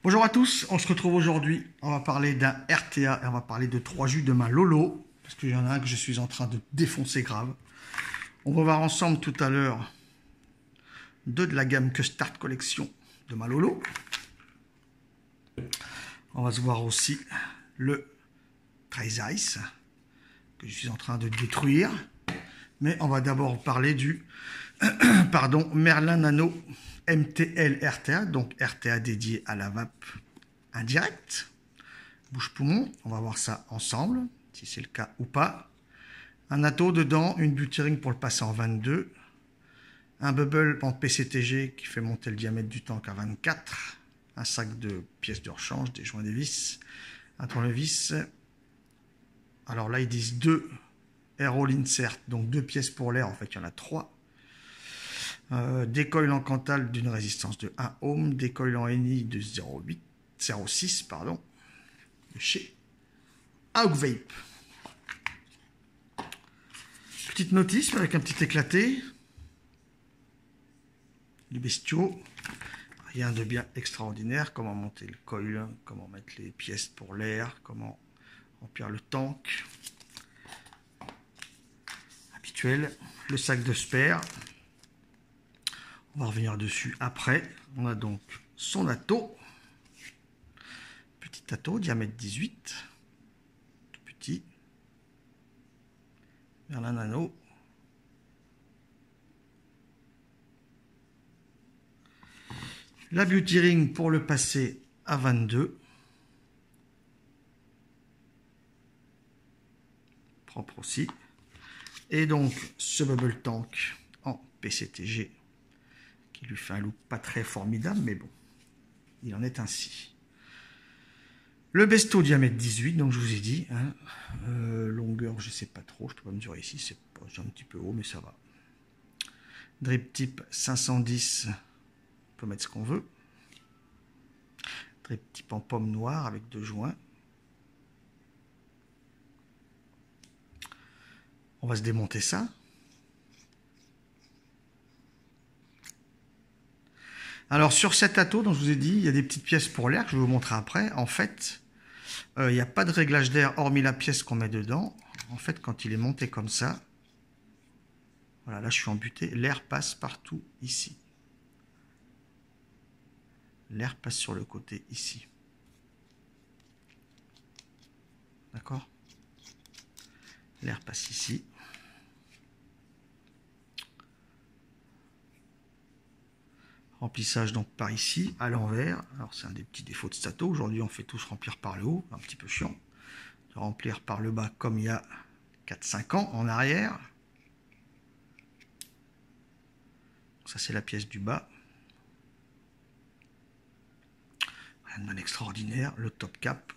Bonjour à tous, on se retrouve aujourd'hui, on va parler d'un RTA et on va parler de 3 jus de ma Lolo, parce qu'il y en a un que je suis en train de défoncer grave. On va voir ensemble tout à l'heure deux de la gamme Custard Collection de ma Lolo. On va se voir aussi le Trace Ice, que je suis en train de détruire. Mais on va d'abord parler du Merlin Nano MTL RTA, donc RTA dédié à la vape indirecte. Bouche-poumon, on va voir ça ensemble, si c'est le cas ou pas. Un atto dedans, une butyrine pour le passer en 22. Un bubble en PCTG qui fait monter le diamètre du tank à 24. Un sac de pièces de rechange, des joints de vis, un tournevis. Alors là, ils disent 2 Aerol Insert, donc 2 pièces pour l'air, en fait, il y en a 3. Des coils en Cantal d'une résistance de 1 ohm, des coils en Eni de 0,6, pardon, de chez Augvape. Petite notice avec un petit éclaté. Du bestiaux. Rien de bien extraordinaire. Comment monter le coil, comment mettre les pièces pour l'air, comment remplir le tank. Habituel. Le sac de spare. On va revenir dessus après. On a donc son atto. Petit atto, diamètre 18. Tout petit. Merlin Nano. La beauty ring pour le passer à 22. Propre aussi. Et donc ce bubble tank en PCTG qui lui fait un look pas très formidable, mais bon, il en est ainsi. Le besto diamètre 18, donc je vous ai dit, hein, longueur je sais pas trop, je peux pas mesurer ici, c'est un petit peu haut mais ça va. Drip type 510, on peut mettre ce qu'on veut. Drip type en pomme noire avec 2 joints. On va se démonter ça. Alors sur cet atto dont je vous ai dit, il y a des petites pièces pour l'air que je vais vous montrer après. En fait, il n'y a pas de réglage d'air hormis la pièce qu'on met dedans. En fait, quand il est monté comme ça, voilà, là je suis embuté, l'air passe partout ici. L'air passe sur le côté ici. D'accord? L'air passe ici. Remplissage donc par ici, à l'envers. Alors c'est un des petits défauts de cet atto. Aujourd'hui on fait tous remplir par le haut, un petit peu chiant. De remplir par le bas comme il y a 4-5 ans en arrière. Ça c'est la pièce du bas. Rien de non extraordinaire. Le top cap.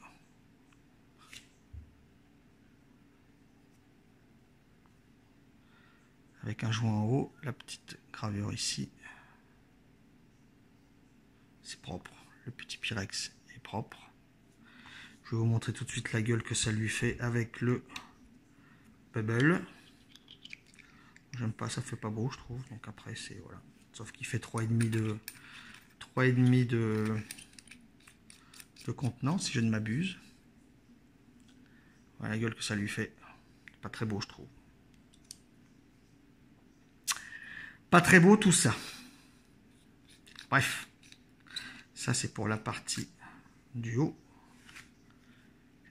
Avec un joint en haut, la petite gravure ici. C'est propre. Le petit Pyrex est propre. Je vais vous montrer tout de suite la gueule que ça lui fait avec le bubble. J'aime pas, ça fait pas beau je trouve. Donc après c'est voilà. Sauf qu'il fait 3,5 de contenant si je ne m'abuse. Voilà la gueule que ça lui fait. Pas très beau je trouve. Pas très beau tout ça. Bref. Ça c'est pour la partie du haut.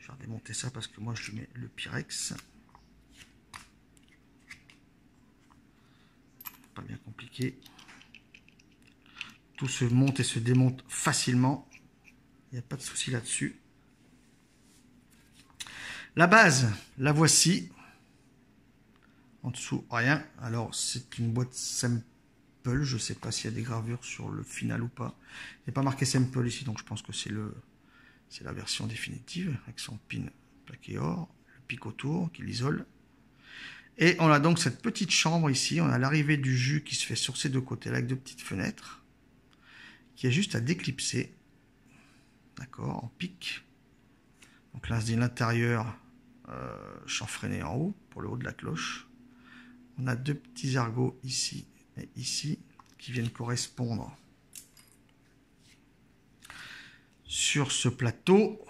Je vais redémonter ça parce que moi je lui mets le Pyrex. Pas bien compliqué. Tout se monte et se démonte facilement. Il n'y a pas de souci là-dessus. La base, la voici. En dessous, rien. Alors, c'est une boîte sample. Je ne sais pas s'il y a des gravures sur le final ou pas. Il n'y a pas marqué sample ici, donc je pense que c'est la version définitive, avec son pin plaqué or, le pic autour qui l'isole. Et on a donc cette petite chambre ici. On a l'arrivée du jus qui se fait sur ces deux côtés, avec 2 petites fenêtres, qui est juste à déclipser. D'accord, en pic. Donc là, c'est l'intérieur chanfreiné en haut, pour le haut de la cloche. On a 2 petits ergots ici et ici, qui viennent correspondre sur ce plateau,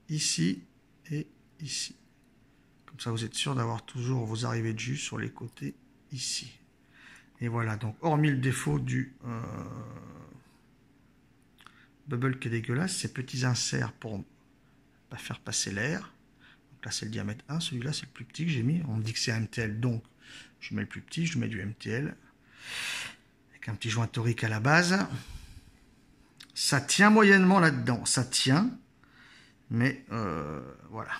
ici et ici. Comme ça, vous êtes sûr d'avoir toujours vos arrivées de jus sur les côtés ici. Et voilà, donc hormis le défaut du bubble qui est dégueulasse, ces petits inserts pour pas faire passer l'air. Donc là, c'est le diamètre 1, celui-là, c'est le plus petit que j'ai mis. On me dit que c'est un MTL, donc je mets le plus petit, je mets du MTL. Avec un petit joint torique à la base. Ça tient moyennement là-dedans, ça tient, mais voilà.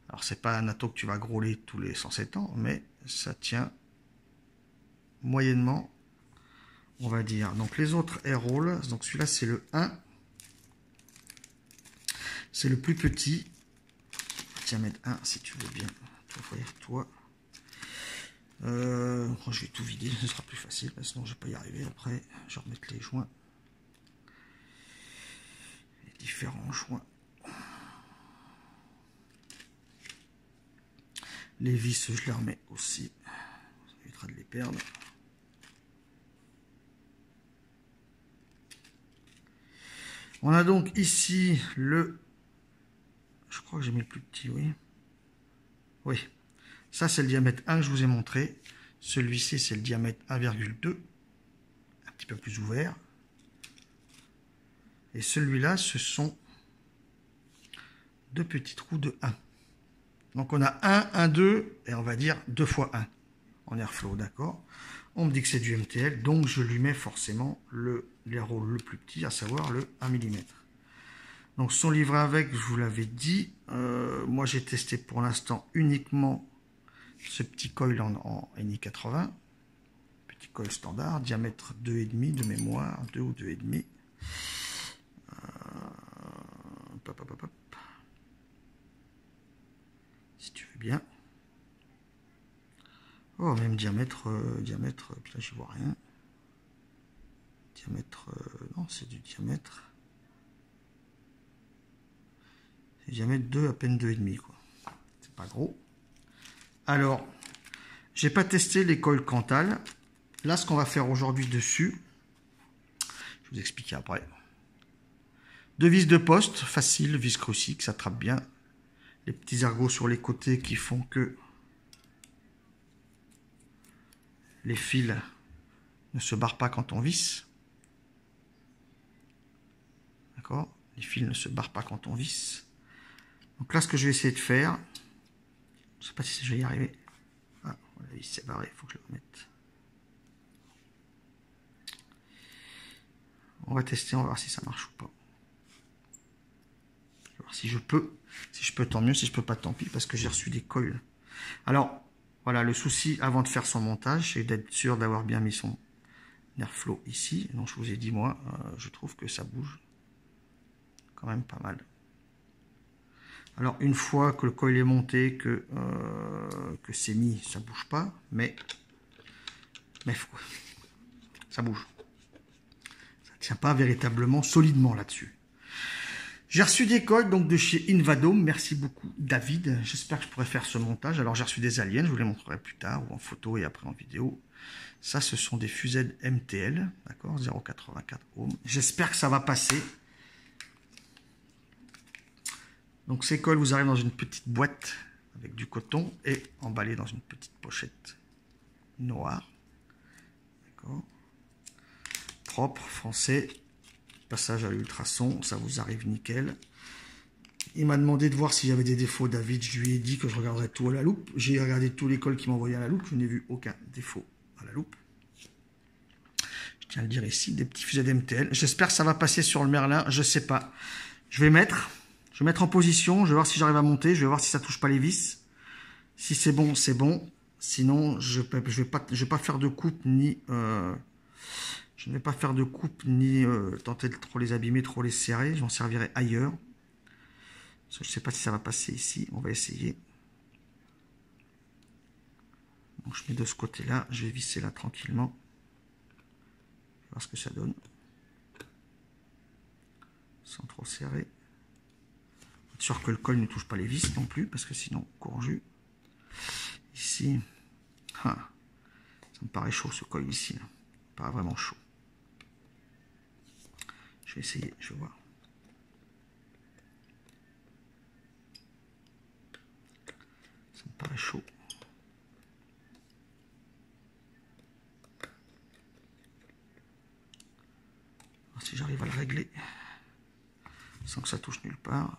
Alors, c'est pas un atto que tu vas grôler tous les 107 ans, mais ça tient moyennement, on va dire. Donc, les autres air rolls, donc celui-là, c'est le 1. C'est le plus petit. Diamètre 1, si tu veux bien. Toi. Je vais tout vider, ce sera plus facile, sinon je vais pas y arriver. Après, je vais remettre les joints. Les différents joints. Les vis, je les remets aussi. Ça évitera de les perdre. On a donc ici le... Je crois que j'ai mis le plus petit, oui. Oui. Ça, c'est le diamètre 1 que je vous ai montré. Celui-ci, c'est le diamètre 1,2. Un petit peu plus ouvert. Et celui-là, ce sont deux petits trous de 1. Donc, on a 1, 1, 2, et on va dire 2 fois 1 en airflow, d'accord? On me dit que c'est du MTL, donc je lui mets forcément l'air roll le plus petit, à savoir le 1 mm. Donc, sont livrés avec, je vous l'avais dit. Moi, j'ai testé pour l'instant uniquement ce petit coil en NI 80. Petit coil standard, diamètre 2,5 de mémoire, 2 ou 2,5. Si tu veux bien. Oh, même diamètre, là j'y vois rien. Diamètre, non, c'est du diamètre. C'est diamètre 2, à peine 2,5 quoi. C'est pas gros. Alors, j'ai pas testé les coils Cantal. Là, ce qu'on va faire aujourd'hui dessus, je vais vous expliquer après. Deux vis de poste, facile, vis crossy, que ça trappe bien. Les petits ergots sur les côtés qui font que les fils ne se barrent pas quand on visse. D'accord? Les fils ne se barrent pas quand on visse. Donc là, ce que je vais essayer de faire, je ne sais pas si je vais y arriver. Ah, la vis s'est barrée, il faut que je le remette. On va tester, on va voir si ça marche ou pas. Je vais voir si je peux. Si je peux, tant mieux. Si je peux pas, tant pis, parce que j'ai reçu des coils. Alors, voilà, le souci avant de faire son montage, c'est d'être sûr d'avoir bien mis son airflow ici. Donc, je vous ai dit, moi, je trouve que ça bouge quand même pas mal. Alors, une fois que le coil est monté, que c'est mis, ça bouge pas, mais ça bouge. Ça tient pas véritablement solidement là-dessus. J'ai reçu des coils donc de chez Invadome. Merci beaucoup, David. J'espère que je pourrai faire ce montage. Alors, j'ai reçu des aliens. Je vous les montrerai plus tard, ou en photo et après en vidéo. Ça, ce sont des fusées MTL. D'accord, 0,84 ohms. J'espère que ça va passer. Donc, ces coils vous arrivent dans une petite boîte avec du coton et emballés dans une petite pochette noire. D'accord. Propre, français. Passage à l'ultrason, ça vous arrive nickel. Il m'a demandé de voir s'il y avait des défauts, David. Je lui ai dit que je regarderais tout à la loupe. J'ai regardé tous les cols qu'il m'a envoyés à la loupe. Je n'ai vu aucun défaut à la loupe. Je tiens à le dire ici, des petits fusées d'MTL. J'espère que ça va passer sur le Merlin. Je ne sais pas. Je vais mettre en position. Je vais voir si j'arrive à monter. Je vais voir si ça ne touche pas les vis. Si c'est bon, c'est bon. Sinon, je vais pas faire de coupe ni... je ne vais pas faire de coupe ni tenter de trop les abîmer, trop les serrer. J'en servirai ailleurs. Parce que je ne sais pas si ça va passer ici. On va essayer. Donc je mets de ce côté-là. Je vais visser là tranquillement. Je vais voir ce que ça donne. Sans trop serrer. Être sûr que le col ne touche pas les vis non plus. Parce que sinon, courju. Ici. Ah, ça me paraît chaud ce col ici. Là. Pas vraiment chaud. Je vais essayer, je vais voir. Ça me paraît chaud. Alors, si j'arrive à le régler sans que ça touche nulle part.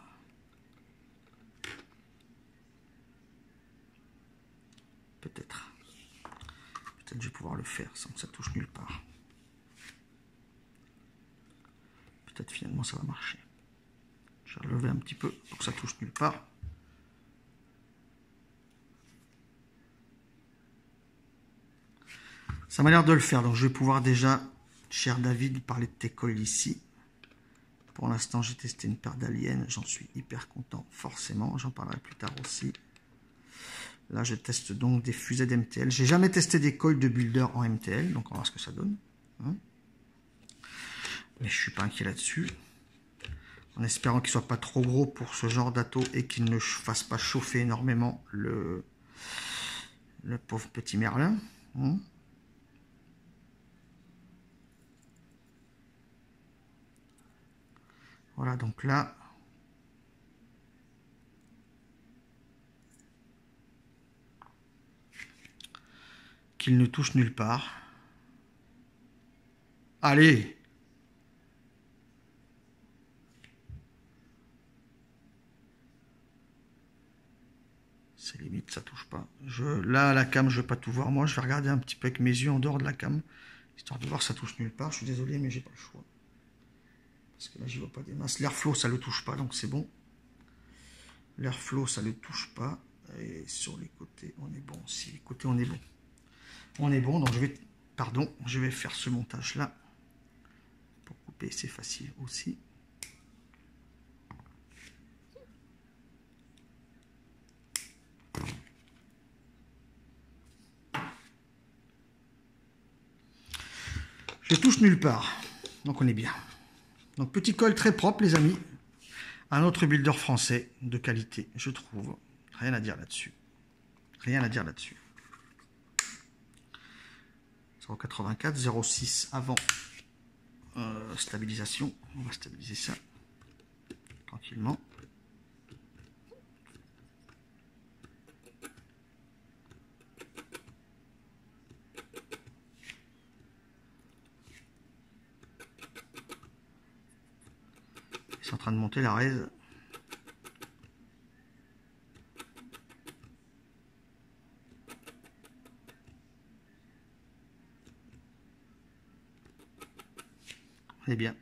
Peut-être. Peut-être je vais pouvoir le faire sans que ça touche nulle part. Peut-être finalement ça va marcher. Je vais relever un petit peu pour que ça touche nulle part. Ça m'a l'air de le faire, donc je vais pouvoir déjà, cher David, parler de tes coils ici. Pour l'instant, j'ai testé une paire d'aliens, j'en suis hyper content, forcément, j'en parlerai plus tard aussi. Là, je teste donc des fusées d'MTL. J'ai jamais testé des coils de builder en MTL, donc on va voir ce que ça donne. Mais je suis pas inquiet là-dessus. En espérant qu'il soit pas trop gros pour ce genre d'atto et qu'il ne fasse pas chauffer énormément le pauvre petit Merlin. Voilà, donc là, qu'il ne touche nulle part. Allez! C'est limite, ça touche pas. Là, à la cam, je ne vais pas tout voir. Moi, je vais regarder un petit peu avec mes yeux en dehors de la cam, histoire de voir si ça touche nulle part. Je suis désolé, mais j'ai pas le choix. Parce que là, j'y vois pas des masses. L'airflow, ça le touche pas, donc c'est bon. L'airflow, ça le touche pas. Et sur les côtés, on est bon. Si les côtés, on est bon. On est bon, donc je vais faire ce montage-là. Pour couper, c'est facile aussi. Je touche nulle part, donc on est bien. Donc petit col très propre les amis. Un autre builder français de qualité, je trouve. Rien à dire là-dessus. Rien à dire là-dessus. 0,84, 0,6 avant stabilisation. On va stabiliser ça tranquillement. C'est en train de monter la raise. On est bien.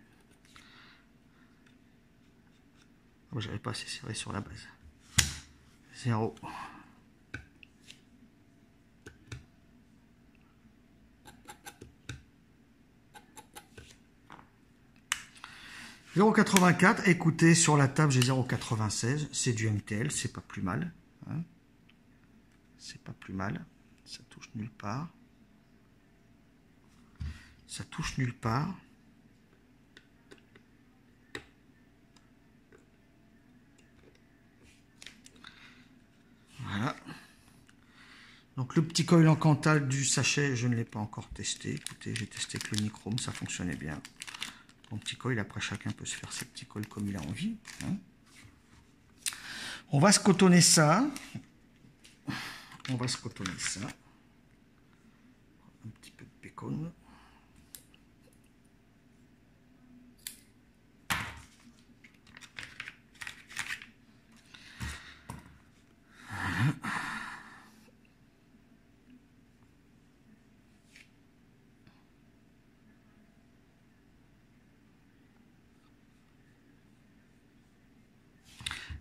Oh, j'avais pas assez serré sur la base. 0. « 0,84, écoutez, sur la table j'ai 0,96, c'est du MTL, c'est pas plus mal. Hein, c'est pas plus mal, ça touche nulle part. Ça touche nulle part. Voilà. Donc le petit coil en Cantal du sachet, je ne l'ai pas encore testé. Écoutez, j'ai testé avec le nichrome, ça fonctionnait bien. Mon petit coil, après chacun peut se faire ses petits coils comme il a envie. Hein. On va se cotonner ça. On va se cotonner ça. Un petit peu de bacon.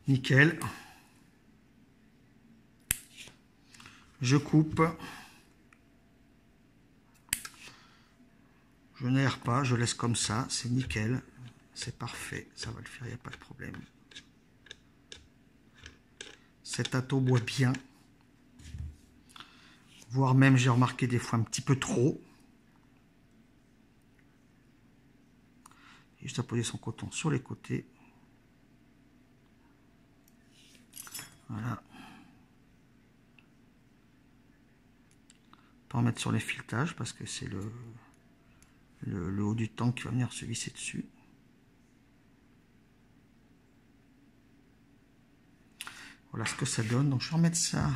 Nickel. Je coupe. Je n'aère pas, je laisse comme ça. C'est nickel. C'est parfait. Ça va le faire, il n'y a pas de problème. Cet atto boit bien. Voire même, j'ai remarqué des fois un petit peu trop. Juste à poser son coton sur les côtés. Voilà. Pas en mettre sur les filetages parce que c'est le haut du tank qui va venir se visser dessus. Voilà ce que ça donne. Donc je vais remettre ça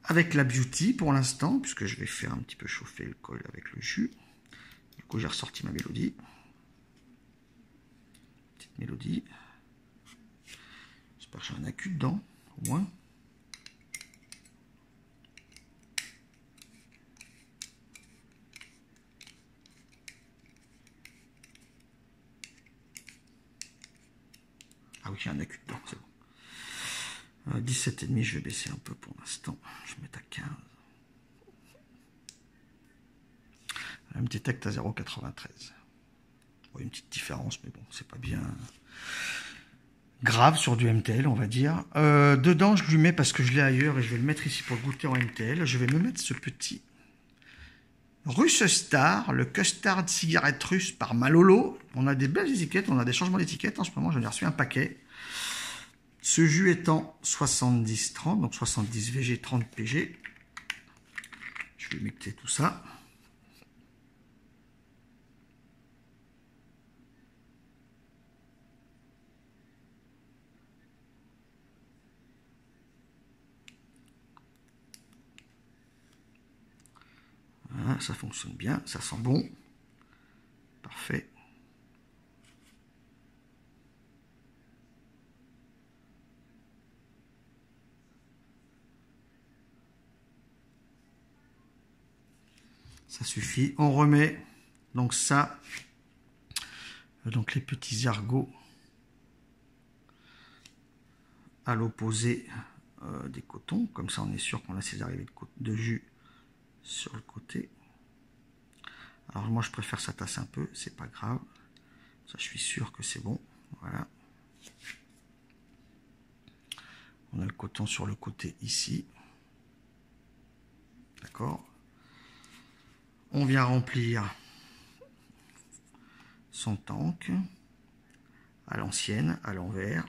avec la Beauty pour l'instant, puisque je vais faire un petit peu chauffer le col avec le jus. Du coup j'ai ressorti ma mélodie. Petite mélodie. J'espère que j'ai un accu dedans, au moins. Ah oui, j'ai un accu dedans, c'est bon. 17,5, je vais baisser un peu pour l'instant. Je vais mettre à 15. Un petit tact à 0,93. Bon, une petite différence, mais bon, c'est pas bien grave sur du MTL, on va dire. Dedans, je lui mets, parce que je l'ai ailleurs, et je vais le mettre ici pour le goûter en MTL, je vais me mettre ce petit Russe Star, le custard cigarette russe par Malolo. On a des belles étiquettes, on a des changements d'étiquettes en ce moment, j'en ai reçu un paquet. Ce jus étant 70-30, donc 70 VG, 30 PG. Je vais mixer tout ça. Voilà, ça fonctionne bien, ça sent bon. Parfait. Ça suffit. On remet donc ça, donc les petits ergots à l'opposé des cotons. Comme ça, on est sûr qu'on a ces arrivées de jus sur le côté. Alors moi, je préfère ça tasse un peu, c'est pas grave. Ça, je suis sûr que c'est bon. Voilà. On a le coton sur le côté ici. D'accord. On vient remplir son tank à l'ancienne, à l'envers.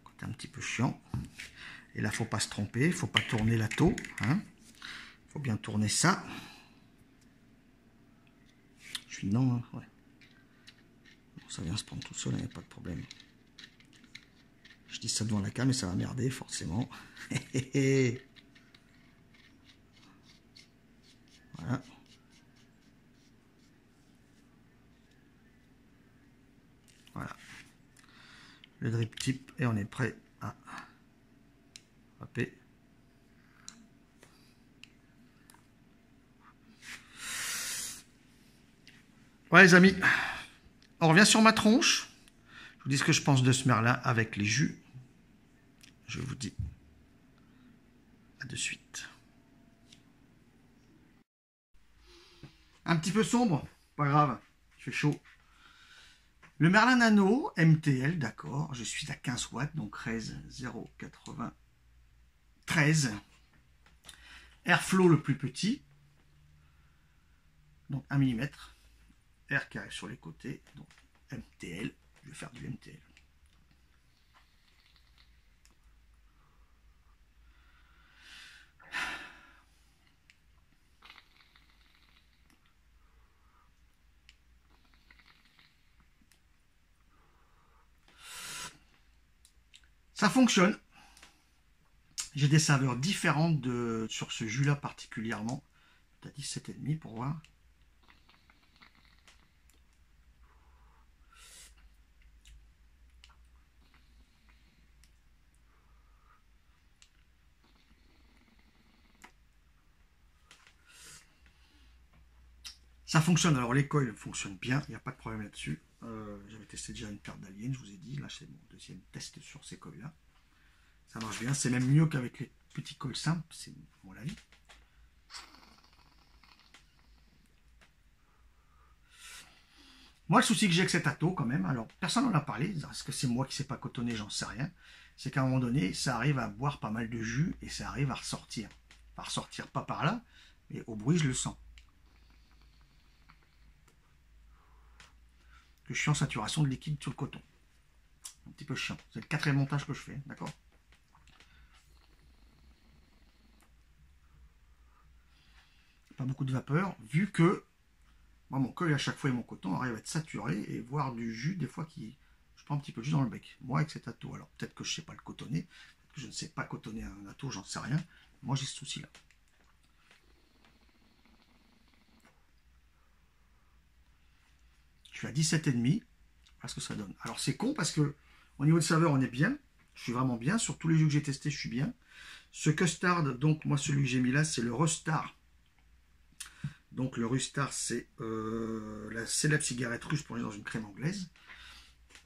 Côté un petit peu chiant. Et là, faut pas se tromper, faut pas tourner la taux. Hein. Faut bien tourner ça. Je suis dedans, hein, ouais. Bon, ça vient se prendre tout seul, il n'y a pas de problème. Je dis ça devant la cam, mais ça va merder, forcément. Voilà. Voilà. Le drip tip, et on est prêt à râper. Ouais, les amis, on revient sur ma tronche. Je vous dis ce que je pense de ce merlin avec les jus. Je vous dis à de suite. Un petit peu sombre, pas grave, il fait chaud. Le Merlin Nano MTL, d'accord, je suis à 15 watts, donc 0,93. Airflow le plus petit, donc 1 mm. Air qui arrive sur les côtés, donc MTL, je vais faire du MTL. Ça fonctionne. J'ai des saveurs différentes sur ce jus-là particulièrement. T'as 17,5 pour voir. Ça fonctionne. Alors les coils fonctionnent bien, il n'y a pas de problème là-dessus. J'avais testé déjà une paire d'aliens, je vous ai dit. Là, c'est mon deuxième test sur ces coils-là. Ça marche bien. C'est même mieux qu'avec les petits coils simples, c'est mon avis. Moi, le souci que j'ai avec cet atto, quand même, alors personne n'en a parlé, est-ce que c'est moi qui ne sais pas cotonner, j'en sais rien, c'est qu'à un moment donné, ça arrive à boire pas mal de jus et ça arrive à ressortir. À ressortir pas par là, mais au bruit, je le sens. Que je suis en saturation de liquide sur le coton. Un petit peu chiant. C'est le 4e montage que je fais, d'accord? Pas beaucoup de vapeur, vu que Moi, mon col, à chaque fois, et mon coton arrive à être saturé et voir du jus, des fois, qui... je prends un petit peu de jus dans le bec. Moi, avec cet ato, alors peut-être que je ne sais pas le cotonner, peut-être que je ne sais pas cotonner un ato, j'en sais rien. Moi, j'ai ce souci-là. Je suis à 17,5. Voilà ce que ça donne. Alors, c'est con parce que au niveau de saveur, on est bien. Je suis vraiment bien. Sur tous les jus que j'ai testés, je suis bien. Ce custard, donc, moi, celui que j'ai mis là, c'est le Rustar. Donc, le Rustar, c'est la célèbre cigarette russe plongée dans une crème anglaise.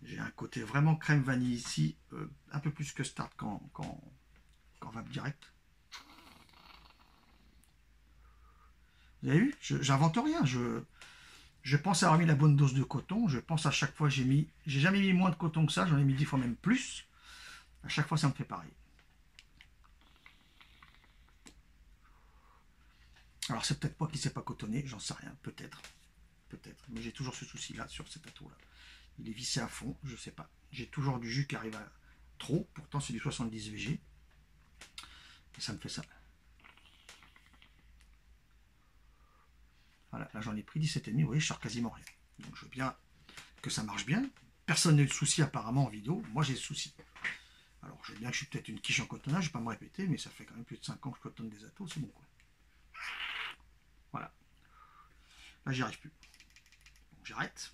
J'ai un côté vraiment crème vanille ici, un peu plus custard qu'en vape direct. Vous avez vu? J'invente rien. Je pense avoir mis la bonne dose de coton. Je pense à chaque fois, j'ai jamais mis moins de coton que ça. J'en ai mis 10 fois même plus. À chaque fois, ça me fait pareil. Alors, c'est peut-être moi qui ne sais pas cotonner. J'en sais rien. Peut-être. Peut-être. Mais j'ai toujours ce souci-là sur cet ato-là. Il est vissé à fond. Je ne sais pas. J'ai toujours du jus qui arrive à trop. Pourtant, c'est du 70 VG. Et ça me fait ça. Voilà, là j'en ai pris 17,5, vous voyez, je sors quasiment rien. Donc je veux bien que ça marche bien. Personne n'a eu de souci apparemment en vidéo, moi j'ai le souci. Alors je veux bien que je suis peut-être une quiche en cotonnage, je ne vais pas me répéter, mais ça fait quand même plus de 5 ans que je cotonne des atos, c'est bon quoi. Voilà. Là j'y arrive plus. Donc j'arrête.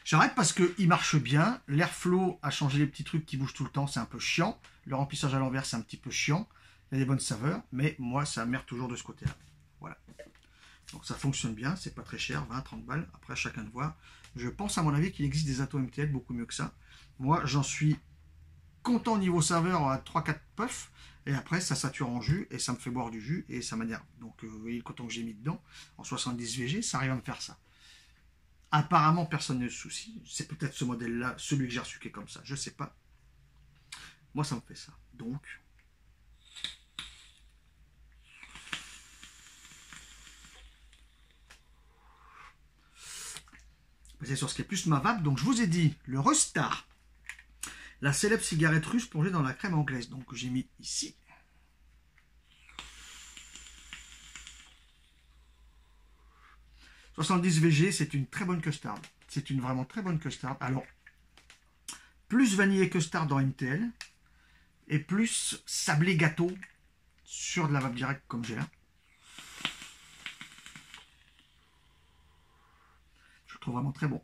J'arrête parce qu'il marche bien. L'airflow a changé les petits trucs qui bougent tout le temps, c'est un peu chiant. Le remplissage à l'envers, c'est un petit peu chiant. Il y a des bonnes saveurs, mais moi ça merde toujours de ce côté-là. Voilà. Donc ça fonctionne bien, c'est pas très cher, 20-30 balles, après chacun de voir. Je pense à mon avis qu'il existe des atos MTL beaucoup mieux que ça. Moi j'en suis content au niveau saveur à 3-4 puffs, et après ça sature en jus, et ça me fait boire du jus, et ça m'énerve. Donc vous voyez le coton que j'ai mis dedans, en 70 VG, ça arrive à me faire ça. Apparemment personne ne se soucie, c'est peut-être ce modèle-là, celui que j'ai reçu qui est comme ça, je sais pas. Moi ça me fait ça, donc... C'est sur ce qui est plus ma vape. Donc je vous ai dit le Rustar, la célèbre cigarette russe plongée dans la crème anglaise. Donc j'ai mis ici. « 70 VG, c'est une très bonne custard. C'est une vraiment très bonne custard. Alors, plus vanillé custard dans MTL et plus sablé gâteau sur de la vape directe comme j'ai là. Je trouve vraiment très bon.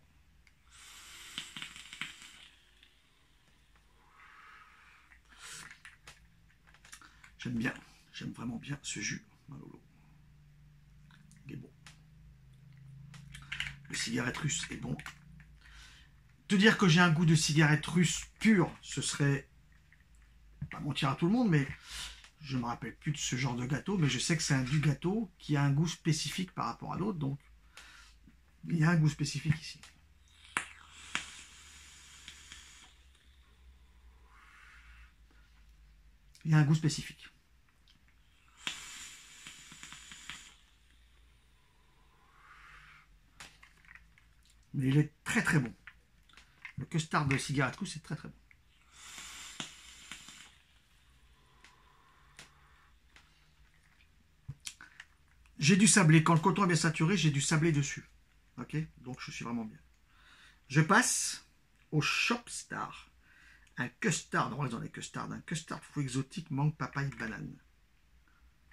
J'aime bien, j'aime vraiment bien ce jus. Il est bon. Le cigarette russe est bon. Te dire que j'ai un goût de cigarette russe pure, ce serait pas mentir à tout le monde, mais je me rappelle plus de ce genre de gâteau, mais je sais que c'est du gâteau qui a un goût spécifique par rapport à d'autres, donc il y a un goût spécifique ici. Il y a un goût spécifique. Mais il est très très bon. Le custard de cigarette rouge, c'est très très bon. J'ai du sablé. Quand le coton est bien saturé, j'ai du sablé dessus. Ok? Donc je suis vraiment bien. Je passe au Shopstar. Un custard, on reste dans les custards. Un custard fruit exotique, mangue, papaye, banane.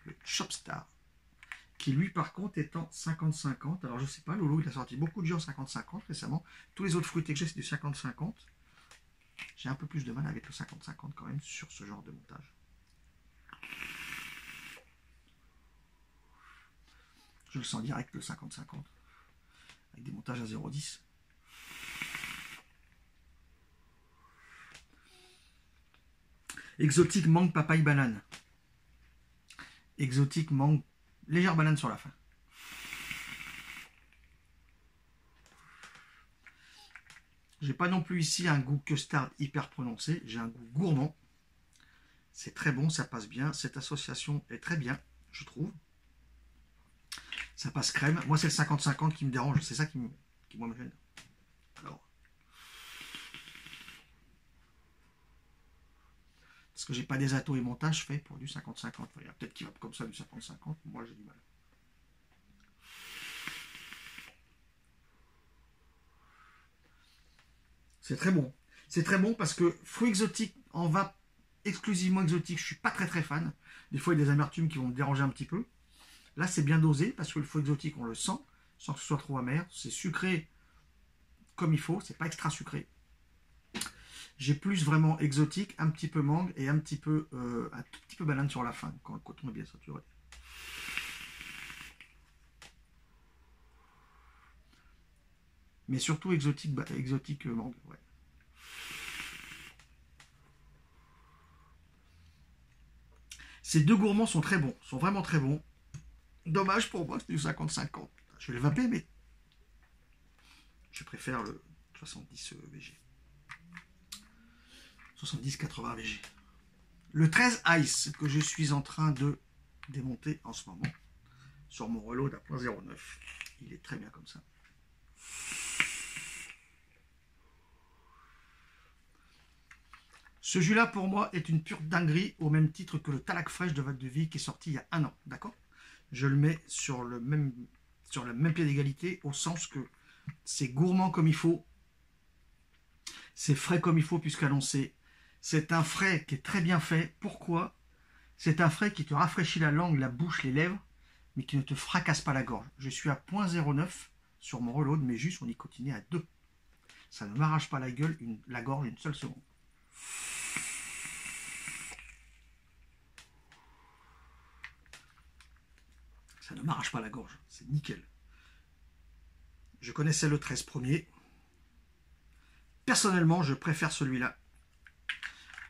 Le Shopstar. Qui lui par contre est en 50-50. Alors je sais pas, Lolo il a sorti beaucoup de jus en 50-50 récemment. Tous les autres fruités que j'ai c'est du 50-50. J'ai un peu plus de mal avec le 50-50 quand même sur ce genre de montage. Je le sens direct le 50-50. Avec des montages à 0,10. Exotique mangue, papaye, banane. Exotique mangue, légère banane sur la fin. J'ai pas non plus ici un goût custard hyper prononcé. J'ai un goût gourmand. C'est très bon, ça passe bien. Cette association est très bien, je trouve. Ça passe crème. Moi, c'est le 50-50 qui me dérange. C'est ça qui me gêne. Alors. Parce que j'ai pas des atos et montages faits pour du 50-50. Il y a peut-être qui va comme ça du 50-50. Moi, j'ai du mal. C'est très bon. C'est très bon parce que fruits exotiques en vin exclusivement exotique, je suis pas très fan. Des fois, il y a des amertumes qui vont me déranger un petit peu. Là, c'est bien dosé parce que le fruit exotique, on le sent sans que ce soit trop amer. C'est sucré comme il faut, c'est pas extra sucré. J'ai plus vraiment exotique, un petit peu mangue et un tout petit peu banane sur la fin quand le coton est bien saturé. Mais surtout exotique mangue. Ouais. Ces deux gourmands sont très bons, sont vraiment très bons. Dommage pour moi, c'est du 50-50. Je vais le vaper, mais je préfère le 70 VG. 70-80 VG. Le 13 Ice que je suis en train de démonter en ce moment sur mon reload à 0.09. Il est très bien comme ça. Ce jus-là, pour moi, est une pure dinguerie, au même titre que le Talac Fraîche de Val de Vie qui est sorti il y a 1 an. D'accord? Je le mets sur le même pied d'égalité, au sens que c'est gourmand comme il faut, c'est frais comme il faut, puisqu'annoncé. C'est un frais qui est très bien fait. Pourquoi? C'est un frais qui te rafraîchit la langue, la bouche, les lèvres, mais qui ne te fracasse pas la gorge. Je suis à 0.09 sur mon reload, mais juste on nicotinait à 2. Ça ne m'arrache pas la gorge une seule seconde. Ça ne m'arrache pas la gorge, c'est nickel. Je connaissais le 13 premier. Personnellement, je préfère celui-là.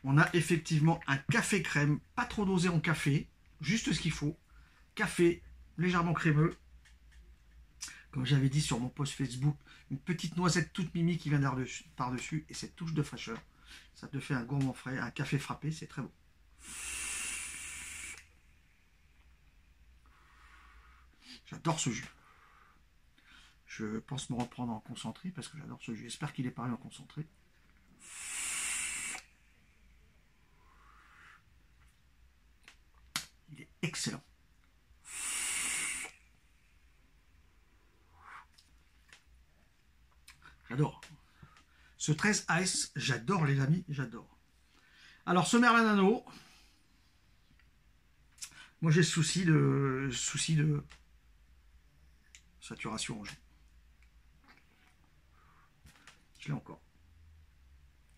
On a effectivement un café crème, pas trop dosé en café, juste ce qu'il faut. Café légèrement crémeux. Comme j'avais dit sur mon post Facebook, une petite noisette toute mimi qui vient par-dessus et cette touche de fraîcheur. Ça te fait un gourmand frais, un café frappé, c'est très bon. J'adore ce jus. Je pense me reprendre en concentré parce que j'adore ce jus. J'espère qu'il est pareil en concentré. Il est excellent. J'adore. Ce 13 Ice, j'adore les amis, j'adore. Alors ce Merlin Nano, moi j'ai souci de saturation en jus. Je l'ai encore.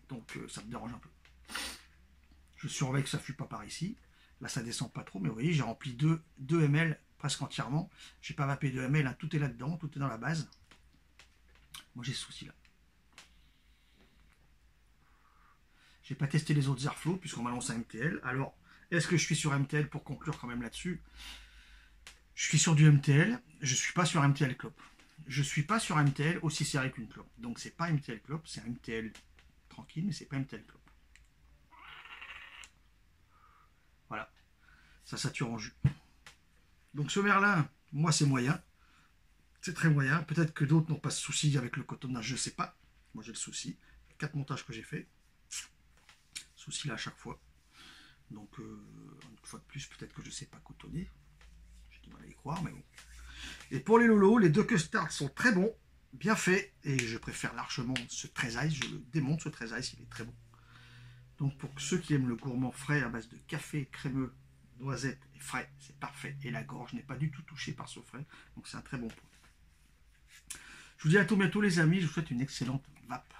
Donc ça me dérange un peu. Je surveille que ça ne fuit pas par ici. Là ça descend pas trop, mais vous voyez j'ai rempli 2 ml presque entièrement. J'ai pas vapé 2 ml, hein, tout est là-dedans, tout est dans la base. Moi j'ai ce souci là. J'ai pas testé les autres airflow puisqu'on m'a lancé un MTL. Alors, est-ce que je suis sur MTL pour conclure quand même là-dessus? Je suis sur du MTL, je suis pas sur MTL clope. Je suis pas sur MTL aussi serré qu'une clope. Donc c'est pas MTL clope, c'est un MTL tranquille, mais c'est pas MTL clope. Voilà, ça sature en jus. Donc ce Merlin, moi c'est moyen. C'est très moyen. Peut-être que d'autres n'ont pas ce souci avec le cotonnage, je sais pas. Moi j'ai le souci. 4 montages que j'ai fait. Souci là à chaque fois. Donc une fois de plus, peut-être que je sais pas cotonner. J'ai du mal à y croire, mais bon. Et pour les lolos, les 2 custards sont très bons, bien faits, et je préfère largement ce 13 Ice. Je le démonte, ce 13 Ice, il est très bon. Donc pour ceux qui aiment le gourmand frais à base de café crémeux, noisette et frais, c'est parfait. Et la gorge n'est pas du tout touchée par ce frais, donc c'est un très bon point. Je vous dis à tout bientôt les amis, je vous souhaite une excellente vape.